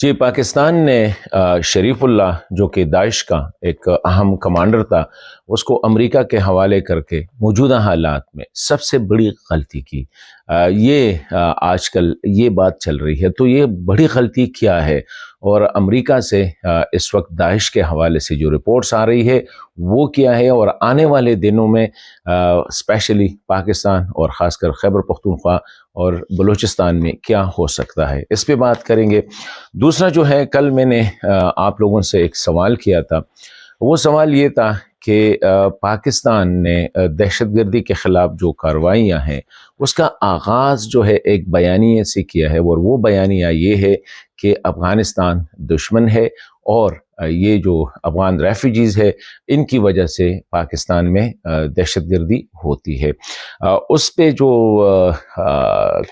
جی، پاکستان نے شریف اللہ جو کہ داعش کا ایک اہم کمانڈر تھا، اس کو امریکہ کے حوالے کر کے موجودہ حالات میں سب سے بڑی غلطی کی۔ یہ آج کل یہ بات چل رہی ہے، تو یہ بڑی غلطی کیا ہے؟ اور امریکہ سے اس وقت داعش کے حوالے سے جو رپورٹس آ رہی ہے وہ کیا ہے، اور آنے والے دنوں میں اسپیشلی پاکستان اور خاص کر خیبر پختونخوا اور بلوچستان میں کیا ہو سکتا ہے، اس پہ بات کریں گے۔ دوسرا جو ہے، کل میں نے آپ لوگوں سے ایک سوال کیا تھا، وہ سوال یہ تھا کہ پاکستان نے دہشت گردی کے خلاف جو کارروائیاں ہیں اس کا آغاز جو ہے ایک بیانیے سے کیا ہے، اور وہ بیانیہ یہ ہے کہ افغانستان دشمن ہے اور یہ جو افغان ریفیوجیز ہے ان کی وجہ سے پاکستان میں دہشت گردی ہوتی ہے۔ اس پہ جو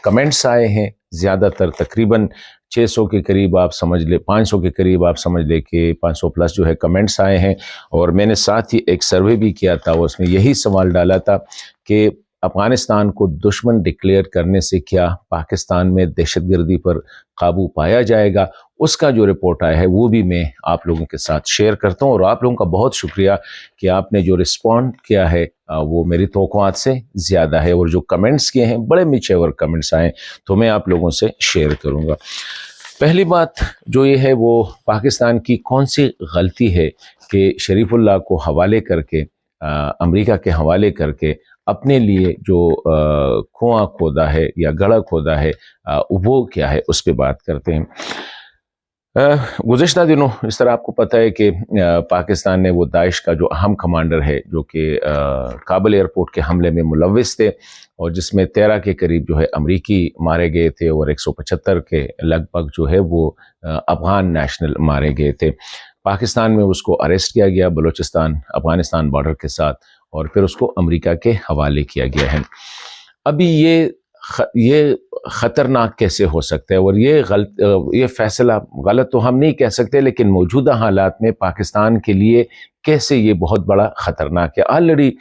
کمنٹس آئے ہیں زیادہ تر تقریباً 600 کے قریب آپ سمجھ لے، 500 کے قریب آپ سمجھ لے کہ 500 پلس جو ہے کمنٹس آئے ہیں، اور میں نے ساتھ ہی ایک سروے بھی کیا تھا، اس میں یہی سوال ڈالا تھا کہ افغانستان کو دشمن ڈکلیئر کرنے سے کیا پاکستان میں دہشت گردی پر قابو پایا جائے گا۔ اس کا جو رپورٹ آیا ہے وہ بھی میں آپ لوگوں کے ساتھ شیئر کرتا ہوں، اور آپ لوگوں کا بہت شکریہ کہ آپ نے جو رسپونڈ کیا ہے وہ میری توقعات سے زیادہ ہے، اور جو کمنٹس کیے ہیں بڑے میچور کمنٹس آئے تو میں آپ لوگوں سے شیئر کروں گا۔ پہلی بات جو یہ ہے، وہ پاکستان کی کون سی غلطی ہے کہ شریف اللہ کو حوالے کر کے امریکہ کے حوالے کر کے اپنے لیے جو کنواں کھودا ہے یا گڑھا کھودا ہے وہ کیا ہے، اس پہ بات کرتے ہیں۔ گزشتہ دنوں اس طرح آپ کو پتہ ہے کہ پاکستان نے وہ داعش کا جو اہم کمانڈر ہے جو کہ کابل ایئرپورٹ کے حملے میں ملوث تھے، اور جس میں 13 کے قریب جو ہے امریکی مارے گئے تھے، اور 175 کے لگ بھگ جو ہے وہ افغان نیشنل مارے گئے تھے۔ پاکستان میں اس کو اریسٹ کیا گیا بلوچستان افغانستان بارڈر کے ساتھ، اور پھر اس کو امریکہ کے حوالے کیا گیا ہے۔ ابھی یہ خطرناک کیسے ہو سکتا ہے، اور یہ فیصلہ غلط تو ہم نہیں کہہ سکتے، لیکن موجودہ حالات میں پاکستان کے لیے کیسے یہ بہت بڑا خطرناک ہے۔ آلریڈی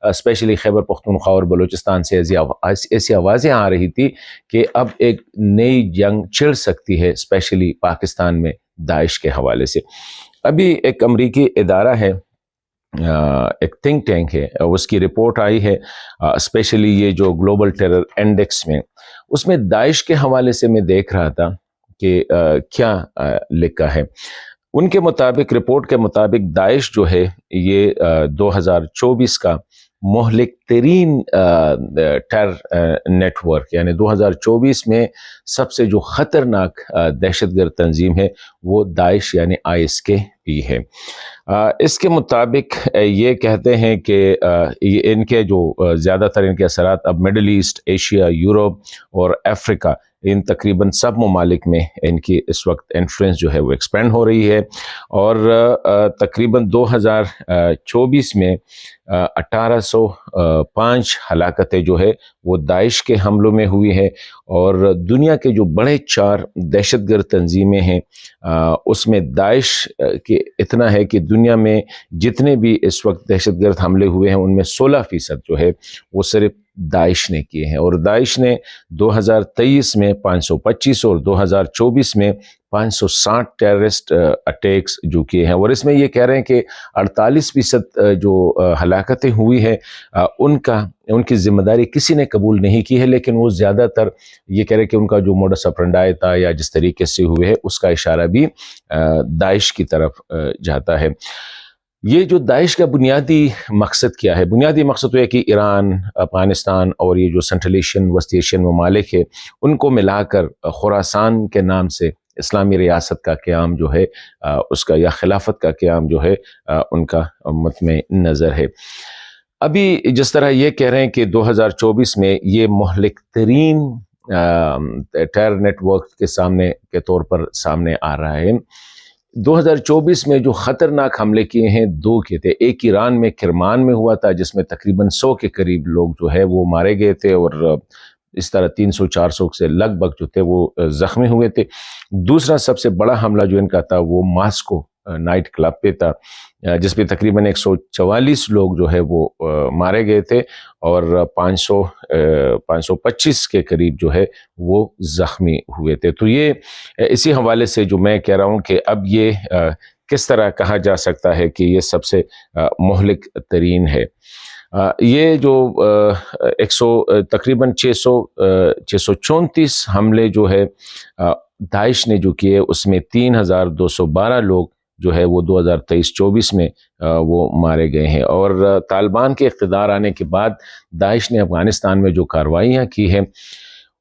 اسپیشلی خیبر پختونخوا اور بلوچستان سے ایسی آوازیں آ رہی تھی کہ اب ایک نئی جنگ چھڑ سکتی ہے، اسپیشلی پاکستان میں داعش کے حوالے سے۔ ابھی ایک امریکی ادارہ ہے، ایک تھنک ٹینک ہے، اس کی رپورٹ آئی ہے اسپیشلی یہ جو گلوبل ٹیرر انڈیکس میں، اس میں داعش کے حوالے سے میں دیکھ رہا تھا کہ کیا لکھا ہے۔ ان کے مطابق، رپورٹ کے مطابق، داعش جو ہے یہ 2024 کا مہلک ترین ٹیرر نیٹ ورک، یعنی 2024 میں سب سے جو خطرناک دہشت گرد تنظیم ہے وہ داعش یعنی ISK ہے۔ اس کے مطابق یہ کہتے ہیں کہ ان کے جو زیادہ تر ان کے اثرات اب مڈل ایسٹ، ایشیا، یورپ اور افریقہ، ان تقریباً سب ممالک میں ان کی اس وقت انفلوئنس جو ہے وہ ایکسپینڈ ہو رہی ہے، اور تقریباً 2024 میں 1805 ہلاکتیں جو ہے وہ داعش کے حملوں میں ہوئی ہے، اور دنیا کے جو بڑے 4 دہشت گرد تنظیمیں ہیں اس میں داعش کے اتنا ہے کہ دنیا میں جتنے بھی اس وقت دہشت گرد حملے ہوئے ہیں ان میں 16% جو ہے وہ صرف داعش نے کیے ہیں، اور داعش نے 2023 میں 525 اور 2024 میں 560 ٹیررسٹ اٹیکس جو کیے ہیں، اور اس میں یہ کہہ رہے ہیں کہ 48% جو ہلاکتیں ہوئی ہیں ان کی ذمہ داری کسی نے قبول نہیں کی ہے، لیکن وہ زیادہ تر یہ کہہ رہے ہیں کہ ان کا جو موڈس اپرنڈائی تھا یا جس طریقے سے ہوئے ہے اس کا اشارہ بھی داعش کی طرف جاتا ہے۔ یہ جو داعش کا بنیادی مقصد کیا ہے؟ بنیادی مقصد تو ہے کہ ایران، افغانستان اور یہ جو سنٹرل ایشین وسطی ایشین ممالک ہے ان کو ملا کر خراسان کے نام سے اسلامی ریاست کا قیام جو ہے اس کا، یا خلافت کا قیام جو ہے ان کا مطمع نظر ہے۔ ابھی جس طرح یہ کہہ رہے ہیں کہ 2024 میں یہ مہلک ترین ٹیرر نیٹ ورک کے طور پر سامنے آ رہا ہے۔ 2024 میں جو خطرناک حملے کیے ہیں 2 کیے تھے، ایک ایران میں کرمان میں ہوا تھا جس میں تقریباً 100 کے قریب لوگ جو ہے وہ مارے گئے تھے، اور اس طرح 300-400 سے لگ بھگ جو تھے وہ زخمی ہوئے تھے۔ دوسرا سب سے بڑا حملہ جو ان کا تھا وہ ماسکو نائٹ کلب پہ تھا، جس پہ تقریباً 144 لوگ جو ہے وہ مارے گئے تھے اور 525 کے قریب جو ہے وہ زخمی ہوئے تھے۔ تو یہ اسی حوالے سے جو میں کہہ رہا ہوں کہ اب یہ کس طرح کہا جا سکتا ہے کہ یہ سب سے مہلک ترین ہے۔ یہ جو تقریباً 634 حملے جو ہے داعش نے جو کیے، اس میں 3212 لوگ جو ہے وہ 2023-24 میں وہ مارے گئے ہیں۔ اور طالبان کے اقتدار آنے کے بعد داعش نے افغانستان میں جو کارروائیاں کی ہیں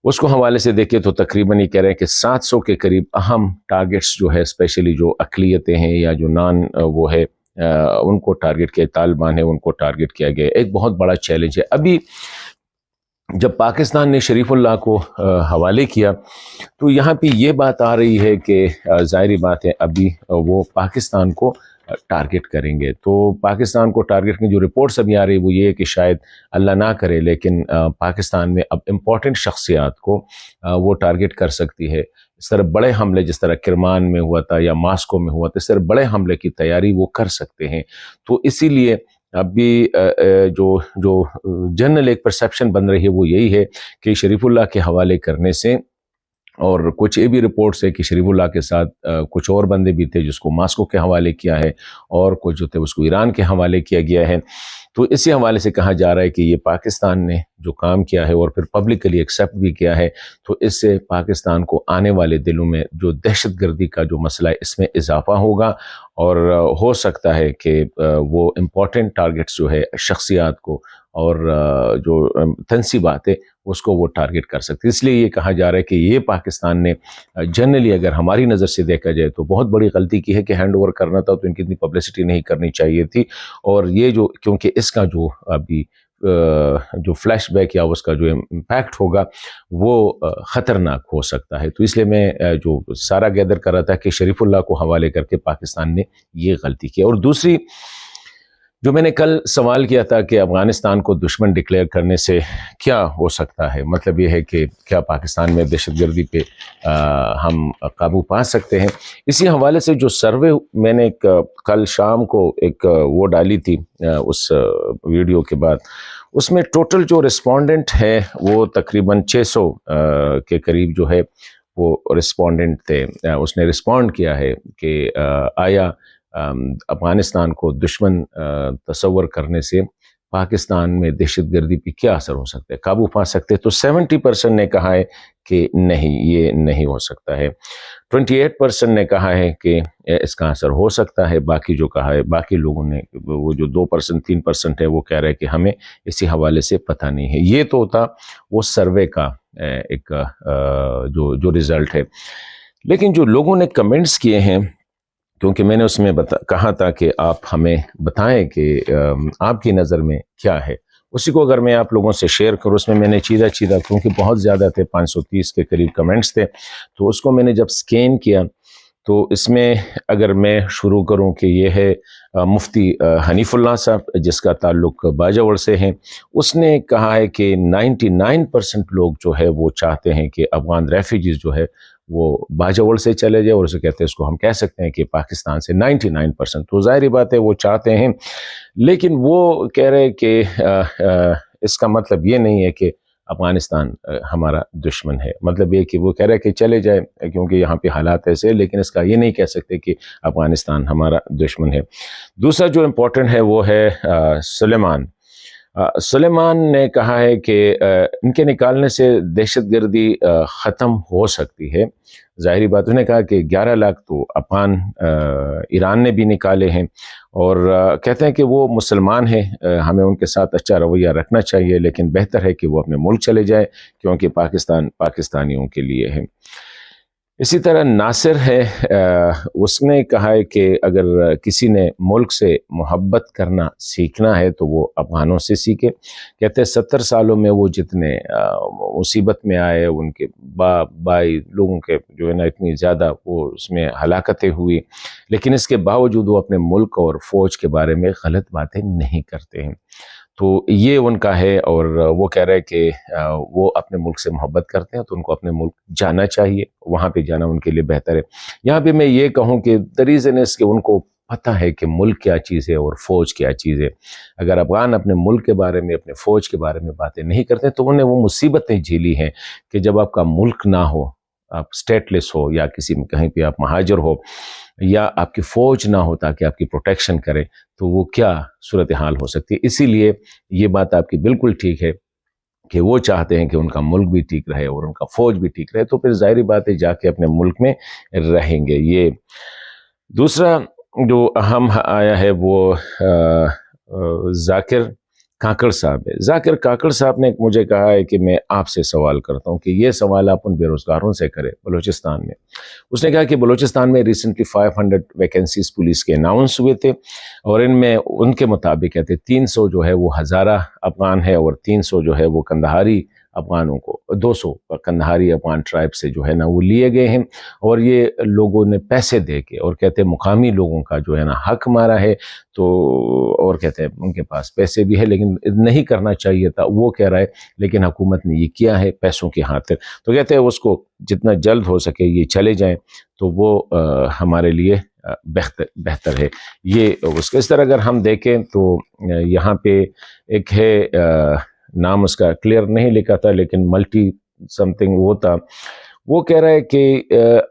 اس کو حوالے سے دیکھیں تو تقریباً یہ کہہ رہے ہیں کہ 700 کے قریب اہم ٹارگٹس جو ہے اسپیشلی جو اقلیتیں ہیں یا جو وہ ہے ان کو ٹارگٹ کیا، طالبان ہے ان کو ٹارگٹ کیا گیا۔ ایک بہت بڑا چیلنج ہے۔ ابھی جب پاکستان نے شریف اللہ کو حوالے کیا تو یہاں پہ یہ بات آ رہی ہے کہ ظاہری بات ہے ابھی وہ پاکستان کو ٹارگٹ کریں گے۔ تو پاکستان کو ٹارگٹ کی جو رپورٹس ابھی آ رہی ہے وہ یہ ہے کہ شاید اللہ نہ کرے لیکن پاکستان میں اب امپورٹنٹ شخصیات کو وہ ٹارگٹ کر سکتی ہے۔ اس طرح بڑے حملے جس طرح کرمان میں ہوا تھا یا ماسکو میں ہوا تھا، اس طرح بڑے حملے کی تیاری وہ کر سکتے ہیں۔ تو اسی لیے ابھی جو جنرل ایک پرسیپشن بن رہی ہے وہ یہی ہے کہ شریف اللہ کے حوالے کرنے سے، اور کچھ یہ بھی رپورٹس ہے کہ شریف اللہ کے ساتھ کچھ اور بندے بھی تھے جس کو ماسکو کے حوالے کیا ہے اور کچھ جو تھے اس کو ایران کے حوالے کیا گیا ہے۔ تو اسی حوالے سے کہا جا رہا ہے کہ یہ پاکستان نے جو کام کیا ہے اور پھر پبلکلی ایکسیپٹ بھی کیا ہے، تو اس سے پاکستان کو آنے والے دنوں میں جو دہشت گردی کا جو مسئلہ ہے اس میں اضافہ ہوگا، اور ہو سکتا ہے کہ وہ امپورٹنٹ ٹارگٹس جو ہے شخصیات کو اور جو تنصیبات ہے اس کو وہ ٹارگٹ کر سکتے۔ اس لیے یہ کہا جا رہا ہے کہ یہ پاکستان نے جنرلی اگر ہماری نظر سے دیکھا جائے تو بہت بڑی غلطی کی ہے کہ ہینڈ اوور کرنا تھا تو ان کی اتنی پبلسٹی نہیں کرنی چاہیے تھی، اور یہ جو کیونکہ اس کا جو ابھی جو فلیش بیک یا اس کا جو امپیکٹ ہوگا وہ خطرناک ہو سکتا ہے۔ تو اس لیے میں جو سارا گیدر کر رہا تھا کہ شریف اللہ کو حوالے کر کے پاکستان نے یہ غلطی کی۔ اور دوسری جو میں نے کل سوال کیا تھا کہ افغانستان کو دشمن ڈکلیئر کرنے سے کیا ہو سکتا ہے، مطلب یہ ہے کہ کیا پاکستان میں دہشت گردی پہ ہم قابو پا سکتے ہیں، اسی حوالے سے جو سروے میں نے کل شام کو ایک وہ ڈالی تھی اس ویڈیو کے بعد، اس میں ٹوٹل جو رسپونڈنٹ ہے وہ تقریباً 600 کے قریب جو ہے وہ رسپونڈنٹ تھے۔ اس نے رسپونڈ کیا ہے کہ آیا افغانستان کو دشمن تصور کرنے سے پاکستان میں دہشت گردی پہ کیا اثر ہو سکتا ہے، قابو پا سکتے ہیں۔ تو 70% نے کہا ہے کہ نہیں، یہ نہیں ہو سکتا ہے۔ 28% نے کہا ہے کہ اس کا اثر ہو سکتا ہے۔ باقی جو کہا ہے، باقی لوگوں نے وہ جو 2% 3% ہے وہ کہہ رہے ہیں کہ ہمیں اسی حوالے سے پتہ نہیں ہے۔ یہ تو تھا وہ سروے کا ایک جو رزلٹ ہے۔ لیکن جو لوگوں نے کمنٹس کیے ہیں، کیونکہ میں نے اس میں کہا تھا کہ آپ ہمیں بتائیں کہ آپ کی نظر میں کیا ہے، اسی کو اگر میں آپ لوگوں سے شیئر کروں، اس میں نے چیدہ کیونکہ بہت زیادہ تھے، 530 کے قریب کمنٹس تھے، تو اس کو میں نے جب سکین کیا تو اس میں اگر میں شروع کروں کہ یہ ہے مفتی حنیف اللہ صاحب جس کا تعلق باجوڑ سے ہیں، اس نے کہا ہے کہ 99% لوگ جو ہے وہ چاہتے ہیں کہ افغان ریفیوجیز جو ہے وہ باجوڑ سے چلے جائے، اور اسے کہتے ہیں، اس کو ہم کہہ سکتے ہیں کہ پاکستان سے 99%، تو ظاہری بات ہے وہ چاہتے ہیں، لیکن وہ کہہ رہے کہ اس کا مطلب یہ نہیں ہے کہ افغانستان ہمارا دشمن ہے، مطلب یہ کہ وہ کہہ رہے کہ چلے جائے کیونکہ یہاں پہ حالات ایسے ہیں، لیکن اس کا یہ نہیں کہہ سکتے کہ افغانستان ہمارا دشمن ہے۔ دوسرا جو امپورٹنٹ ہے وہ ہے سلیمان نے کہا ہے کہ ان کے نکالنے سے دہشت گردی ختم ہو سکتی ہے۔ ظاہری بات، انہوں نے کہا کہ 11 لاکھ تو افغان ایران نے بھی نکالے ہیں، اور کہتے ہیں کہ وہ مسلمان ہیں، ہمیں ان کے ساتھ اچھا رویہ رکھنا چاہیے، لیکن بہتر ہے کہ وہ اپنے ملک چلے جائے کیونکہ پاکستان پاکستانیوں کے لیے ہے۔ اسی طرح ناصر ہے، اس نے کہا ہے کہ اگر کسی نے ملک سے محبت کرنا سیکھنا ہے تو وہ افغانوں سے سیکھے۔ کہتے ہیں 70 سالوں میں وہ جتنے مصیبت میں آئے، ان کے باپ بھائی لوگوں کے جو ہے نا اتنی زیادہ وہ اس میں ہلاکتیں ہوئی، لیکن اس کے باوجود وہ اپنے ملک اور فوج کے بارے میں غلط باتیں نہیں کرتے ہیں۔ تو یہ ان کا ہے، اور وہ کہہ رہے کہ وہ اپنے ملک سے محبت کرتے ہیں تو ان کو اپنے ملک جانا چاہیے، وہاں پہ جانا ان کے لیے بہتر ہے۔ یہاں پہ میں یہ کہوں کہ the reason is کہ ان کو پتہ ہے کہ ملک کیا چیز ہے اور فوج کیا چیز ہے۔ اگر افغان اپنے ملک کے بارے میں، اپنے فوج کے بارے میں باتیں نہیں کرتے تو انہیں وہ مصیبتیں جھیلی ہیں کہ جب آپ کا ملک نہ ہو، آپ اسٹیٹ لیس ہو، یا کسی میں کہیں پہ آپ مہاجر ہو، یا آپ کی فوج نہ ہو تاکہ آپ کی پروٹیکشن کرے، تو وہ کیا صورتحال ہو سکتی ہے۔ اسی لیے یہ بات آپ کی بالکل ٹھیک ہے کہ وہ چاہتے ہیں کہ ان کا ملک بھی ٹھیک رہے اور ان کا فوج بھی ٹھیک رہے، تو پھر ظاہری بات ہے جا کے اپنے ملک میں رہیں گے۔ یہ دوسرا جو اہم آیا ہے وہ ذاکر کاکڑ صاحب ہے۔ ذاکر کاکڑ صاحب نے مجھے کہا ہے کہ میں آپ سے سوال کرتا ہوں کہ یہ سوال آپ ان بے روزگاروں سے کریں بلوچستان میں۔ اس نے کہا کہ بلوچستان میں ریسنٹلی 500 ویکنسیز پولیس کے اناؤنس ہوئے تھے، اور ان میں ان کے مطابق کہتے 300 جو ہے وہ ہزارہ افغان ہے، اور 300 جو ہے وہ کندہاری افغانوں کو، 200 کندہاری افغان ٹرائب سے جو ہے نا وہ لیے گئے ہیں، اور یہ لوگوں نے پیسے دے کے، اور کہتے ہیں مقامی لوگوں کا جو ہے نا حق مارا ہے، تو اور کہتے ہیں ان کے پاس پیسے بھی ہے لیکن نہیں کرنا چاہیے تھا، وہ کہہ رہا ہے لیکن حکومت نے یہ کیا ہے پیسوں کی خاطر۔ تو کہتے ہیں اس کو جتنا جلد ہو سکے یہ چلے جائیں تو وہ ہمارے لیے بہتر ہے۔ یہ اس طرح اگر ہم دیکھیں تو یہاں پہ ایک ہے، نام اس کا کلیئر نہیں لکھا تھا لیکن ملٹی سم تھنگ وہ تھا، وہ کہہ رہا ہے کہ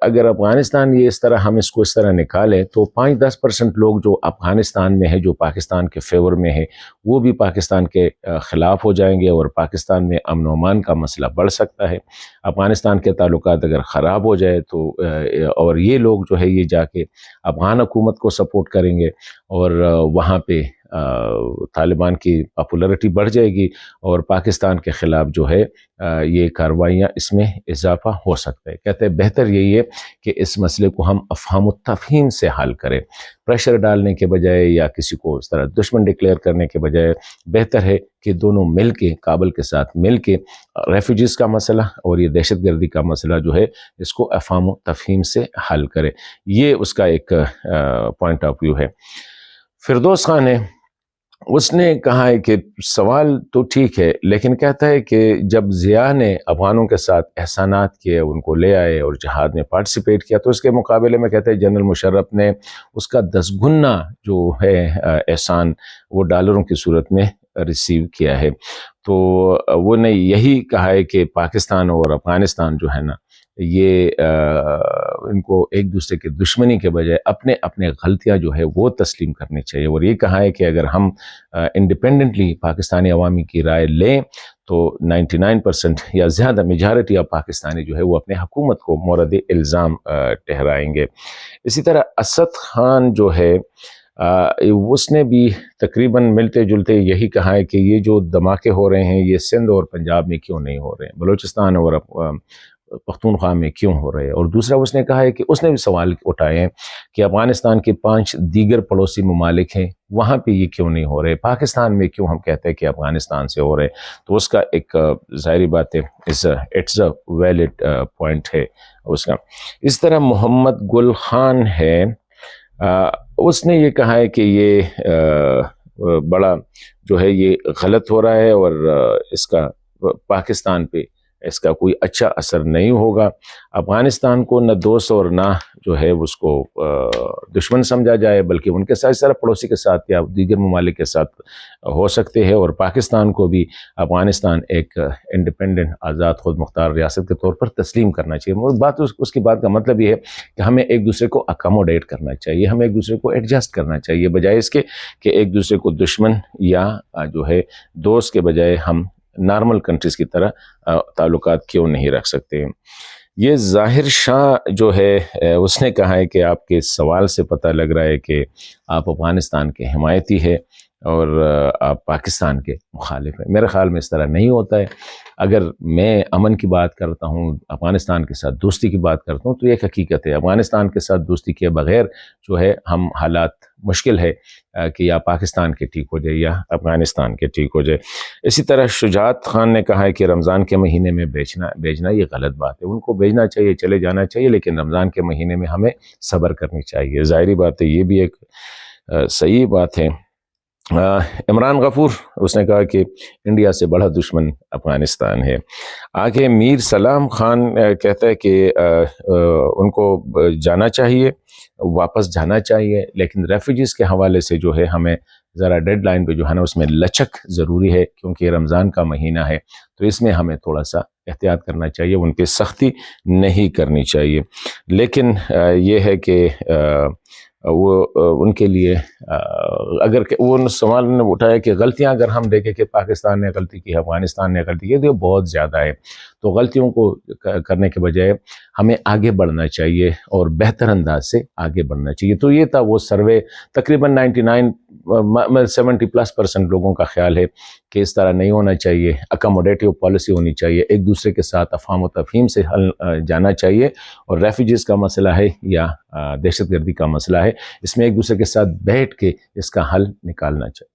اگر افغانستان یہ اس طرح ہم اس کو اس طرح نکالیں تو 5-10% لوگ جو افغانستان میں ہے، جو پاکستان کے فیور میں ہے، وہ بھی پاکستان کے خلاف ہو جائیں گے، اور پاکستان میں امن و امان کا مسئلہ بڑھ سکتا ہے۔ افغانستان کے تعلقات اگر خراب ہو جائے تو اور یہ لوگ جو ہے یہ جا کے افغان حکومت کو سپورٹ کریں گے، اور وہاں پہ طالبان کی پاپولرٹی بڑھ جائے گی، اور پاکستان کے خلاف جو ہے یہ کارروائیاں اس میں اضافہ ہو سکتا ہے۔ کہتے ہیں بہتر یہی ہے کہ اس مسئلے کو ہم افہام و تفہیم سے حل کریں، پریشر ڈالنے کے بجائے یا کسی کو اس طرح دشمن ڈکلیئر کرنے کے بجائے بہتر ہے کہ دونوں مل کے، کابل کے ساتھ مل کے ریفیوجیز کا مسئلہ اور یہ دہشت گردی کا مسئلہ جو ہے اس کو افہام و تفہیم سے حل کرے۔ یہ اس کا ایک پوائنٹ آف ویو ہے۔ فردوس خان ہے، اس نے کہا ہے کہ سوال تو ٹھیک ہے لیکن کہتا ہے کہ جب ضیاء نے افغانوں کے ساتھ احسانات کیے، ان کو لے آئے اور جہاد میں پارٹیسپیٹ کیا، تو اس کے مقابلے میں کہتے ہیں جنرل مشرف نے اس کا 10 گنا جو ہے احسان وہ ڈالروں کی صورت میں ریسیو کیا ہے۔ تو وہ نے یہی کہا ہے کہ پاکستان اور افغانستان جو ہے نا یہ ان کو ایک دوسرے کے دشمنی کے بجائے اپنے اپنے غلطیاں جو ہے وہ تسلیم کرنی چاہیے، اور یہ کہا ہے کہ اگر ہم انڈیپینڈنٹلی پاکستانی عوامی کی رائے لیں تو 99% یا زیادہ میجارٹی آف پاکستانی جو ہے وہ اپنے حکومت کو مورد الزام ٹھہرائیں گے۔ اسی طرح اسد خان جو ہے اس نے بھی تقریباً ملتے جلتے یہی کہا ہے کہ یہ جو دھماکے ہو رہے ہیں یہ سندھ اور پنجاب میں کیوں نہیں ہو رہے ہیں، بلوچستان اور پختونخوا میں کیوں ہو رہے ہیں۔ اور دوسرا اس نے کہا ہے کہ اس نے بھی سوال اٹھائے ہیں کہ افغانستان کے 5 دیگر پڑوسی ممالک ہیں، وہاں پہ یہ کیوں نہیں ہو رہے، پاکستان میں کیوں ہم کہتے ہیں کہ افغانستان سے ہو رہے، تو اس کا ایک ظاہری بات ہے اٹس اے ویلڈ پوائنٹ ہے اس کا۔ اس طرح محمد گل خان ہے، اس نے یہ کہا ہے کہ یہ بڑا جو ہے یہ غلط ہو رہا ہے، اور اس کا پاکستان پہ اس کا کوئی اچھا اثر نہیں ہوگا۔ افغانستان کو نہ دوست اور نہ جو ہے اس کو دشمن سمجھا جائے، بلکہ ان کے ساتھ سارا پڑوسی کے ساتھ یا دیگر ممالک کے ساتھ ہو سکتے ہیں، اور پاکستان کو بھی افغانستان ایک انڈیپینڈنٹ آزاد خود مختار ریاست کے طور پر تسلیم کرنا چاہیے۔ بات اس کی بات کا مطلب یہ ہے کہ ہمیں ایک دوسرے کو اکاموڈیٹ کرنا چاہیے، ہمیں ایک دوسرے کو ایڈجسٹ کرنا چاہیے، بجائے اس کے کہ ایک دوسرے کو دشمن یا جو ہے دوست کے بجائے ہم نارمل کنٹریز کی طرح تعلقات کیوں نہیں رکھ سکتے ہیں۔ یہ ظاہر شاہ جو ہے اس نے کہا ہے کہ آپ کے سوال سے پتہ لگ رہا ہے کہ آپ افغانستان کے حمایتی ہے اور آپ پاکستان کے مخالف ہیں۔ میرے خیال میں اس طرح نہیں ہوتا ہے۔ اگر میں امن کی بات کرتا ہوں، افغانستان کے ساتھ دوستی کی بات کرتا ہوں، تو ایک حقیقت ہے افغانستان کے ساتھ دوستی کیے بغیر جو ہے ہم حالات مشکل ہے کہ یا پاکستان کے ٹھیک ہو جائے یا افغانستان کے ٹھیک ہو جائے۔ اسی طرح شجاعت خان نے کہا ہے کہ رمضان کے مہینے میں بھیجنا یہ غلط بات ہے، ان کو بھیجنا چاہیے، چلے جانا چاہیے، لیکن رمضان کے مہینے میں ہمیں صبر کرنی چاہیے۔ ظاہری بات ہے، یہ بھی ایک صحیح بات ہے۔ عمران غفور اس نے کہا کہ انڈیا سے بڑا دشمن افغانستان ہے۔ آگے میر سلام خان کہتا ہے کہ ان کو جانا چاہیے، واپس جانا چاہیے، لیکن ریفیوجیز کے حوالے سے جو ہے ہمیں ذرا ڈیڈ لائن پہ جو ہے نا اس میں لچک ضروری ہے، کیونکہ رمضان کا مہینہ ہے تو اس میں ہمیں تھوڑا سا احتیاط کرنا چاہیے، ان پہ سختی نہیں کرنی چاہیے۔ لیکن یہ ہے کہ وہ ان کے لیے اگر وہ سوال نے اٹھایا کہ غلطیاں اگر ہم دیکھیں کہ پاکستان نے غلطی کی، افغانستان نے غلطی کی، تو یہ بہت زیادہ ہے، تو غلطیوں کو کرنے کے بجائے ہمیں آگے بڑھنا چاہیے اور بہتر انداز سے آگے بڑھنا چاہیے۔ تو یہ تھا وہ سروے، تقریباً 70% لوگوں کا خیال ہے کہ اس طرح نہیں ہونا چاہیے، اکاموڈیٹیو پالیسی ہونی چاہیے، ایک دوسرے کے ساتھ افہام و تفہیم سے حل جانا چاہیے، اور ریفیوجیز کا مسئلہ ہے یا دہشت گردی کا مسئلہ ہے، اس میں ایک دوسرے کے ساتھ بیٹھ کے اس کا حل نکالنا چاہیے۔